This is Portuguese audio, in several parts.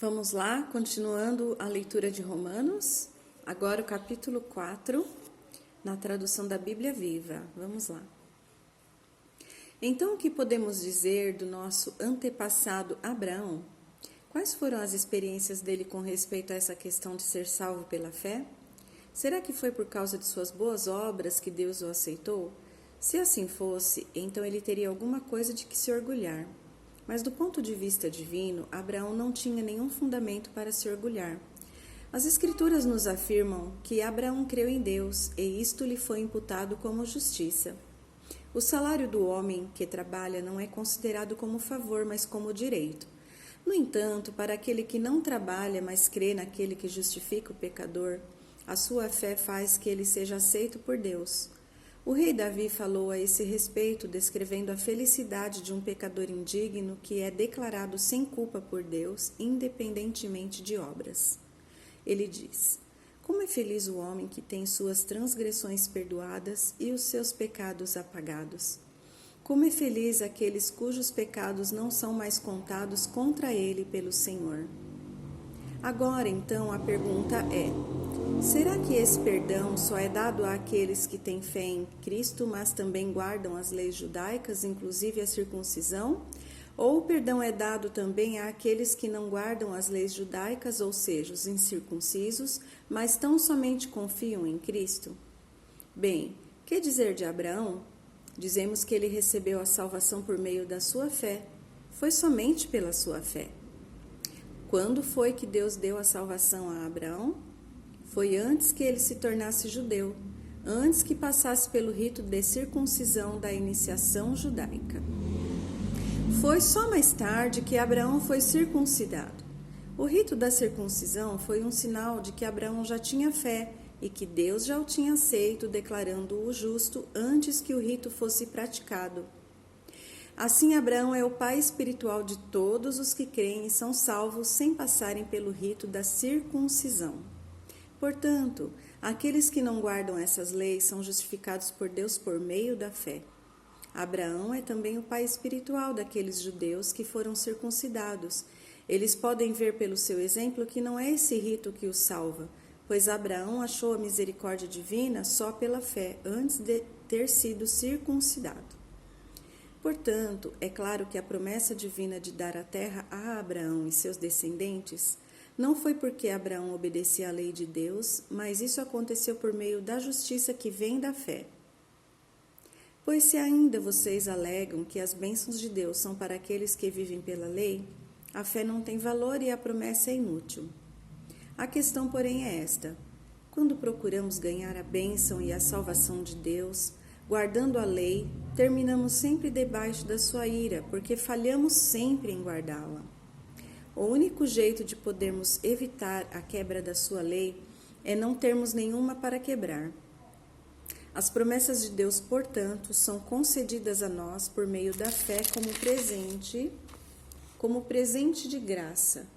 Vamos lá, continuando a leitura de Romanos, agora o capítulo 4, na tradução da Bíblia Viva. Vamos lá. Então, o que podemos dizer do nosso antepassado Abraão? Quais foram as experiências dele com respeito a essa questão de ser salvo pela fé? Será que foi por causa de suas boas obras que Deus o aceitou? Se assim fosse, então ele teria alguma coisa de que se orgulhar. Mas do ponto de vista divino, Abraão não tinha nenhum fundamento para se orgulhar. As Escrituras nos afirmam que Abraão creu em Deus e isto lhe foi imputado como justiça. O salário do homem que trabalha não é considerado como favor, mas como direito. No entanto, para aquele que não trabalha, mas crê naquele que justifica o pecador, a sua fé faz que ele seja aceito por Deus. O rei Davi falou a esse respeito, descrevendo a felicidade de um pecador indigno que é declarado sem culpa por Deus, independentemente de obras. Ele diz: como é feliz o homem que tem suas transgressões perdoadas e os seus pecados apagados. Como é feliz aqueles cujos pecados não são mais contados contra ele pelo Senhor. Agora, então, a pergunta é: será que esse perdão só é dado àqueles que têm fé em Cristo, mas também guardam as leis judaicas, inclusive a circuncisão? Ou o perdão é dado também àqueles que não guardam as leis judaicas, ou seja, os incircuncisos, mas tão somente confiam em Cristo? Bem, que dizer de Abraão? Dizemos que ele recebeu a salvação por meio da sua fé. Foi somente pela sua fé. Quando foi que Deus deu a salvação a Abraão? Foi antes que ele se tornasse judeu, antes que passasse pelo rito de circuncisão da iniciação judaica. Foi só mais tarde que Abraão foi circuncidado. O rito da circuncisão foi um sinal de que Abraão já tinha fé e que Deus já o tinha aceito, declarando-o justo antes que o rito fosse praticado. Assim, Abraão é o pai espiritual de todos os que creem e são salvos sem passarem pelo rito da circuncisão. Portanto, aqueles que não guardam essas leis são justificados por Deus por meio da fé. Abraão é também o pai espiritual daqueles judeus que foram circuncidados. Eles podem ver pelo seu exemplo que não é esse rito que os salva, pois Abraão achou a misericórdia divina só pela fé, antes de ter sido circuncidado. Portanto, é claro que a promessa divina de dar a terra a Abraão e seus descendentes não foi porque Abraão obedecia à lei de Deus, mas isso aconteceu por meio da justiça que vem da fé. Pois se ainda vocês alegam que as bênçãos de Deus são para aqueles que vivem pela lei, a fé não tem valor e a promessa é inútil. A questão, porém, é esta: quando procuramos ganhar a bênção e a salvação de Deus, guardando a lei, terminamos sempre debaixo da sua ira, porque falhamos sempre em guardá-la. O único jeito de podermos evitar a quebra da sua lei é não termos nenhuma para quebrar. As promessas de Deus, portanto, são concedidas a nós por meio da fé como presente de graça.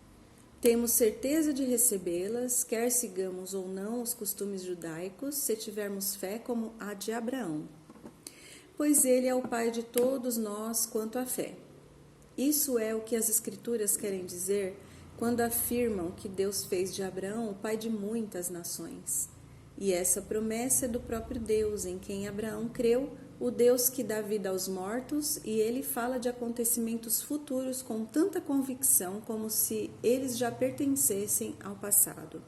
Temos certeza de recebê-las, quer sigamos ou não os costumes judaicos, se tivermos fé como a de Abraão. Pois ele é o pai de todos nós quanto à fé. Isso é o que as Escrituras querem dizer quando afirmam que Deus fez de Abraão o pai de muitas nações. E essa promessa é do próprio Deus, em quem Abraão creu, o Deus que dá vida aos mortos, e ele fala de acontecimentos futuros com tanta convicção como se eles já pertencessem ao passado.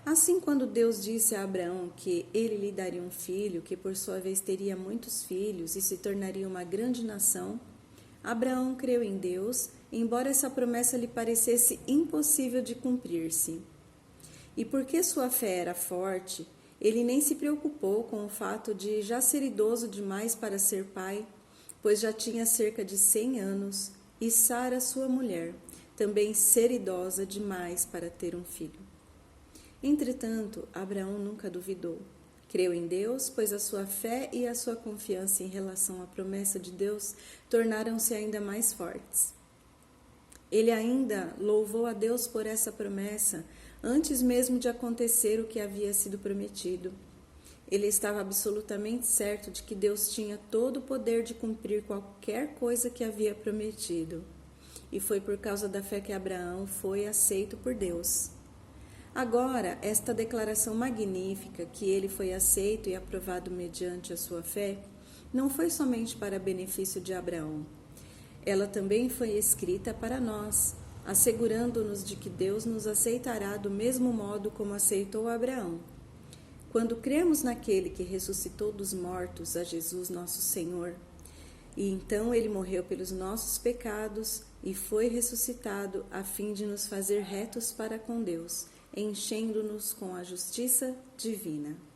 Assim, quando Deus disse a Abraão que ele lhe daria um filho, que por sua vez teria muitos filhos e se tornaria uma grande nação, Abraão creu em Deus, embora essa promessa lhe parecesse impossível de cumprir-se. E porque sua fé era forte, ele nem se preocupou com o fato de já ser idoso demais para ser pai, pois já tinha cerca de 100 anos, e Sara, sua mulher, também ser idosa demais para ter um filho. Entretanto, Abraão nunca duvidou. Creu em Deus, pois a sua fé e a sua confiança em relação à promessa de Deus tornaram-se ainda mais fortes. Ele ainda louvou a Deus por essa promessa, antes mesmo de acontecer o que havia sido prometido. Ele estava absolutamente certo de que Deus tinha todo o poder de cumprir qualquer coisa que havia prometido. e foi por causa da fé que Abraão foi aceito por Deus. Agora, esta declaração magnífica que ele foi aceito e aprovado mediante a sua fé, não foi somente para benefício de Abraão. Ela também foi escrita para nós, assegurando-nos de que Deus nos aceitará do mesmo modo como aceitou Abraão. Quando cremos naquele que ressuscitou dos mortos, a Jesus nosso Senhor, e então ele morreu pelos nossos pecados e foi ressuscitado a fim de nos fazer retos para com Deus, enchendo-nos com a justiça divina.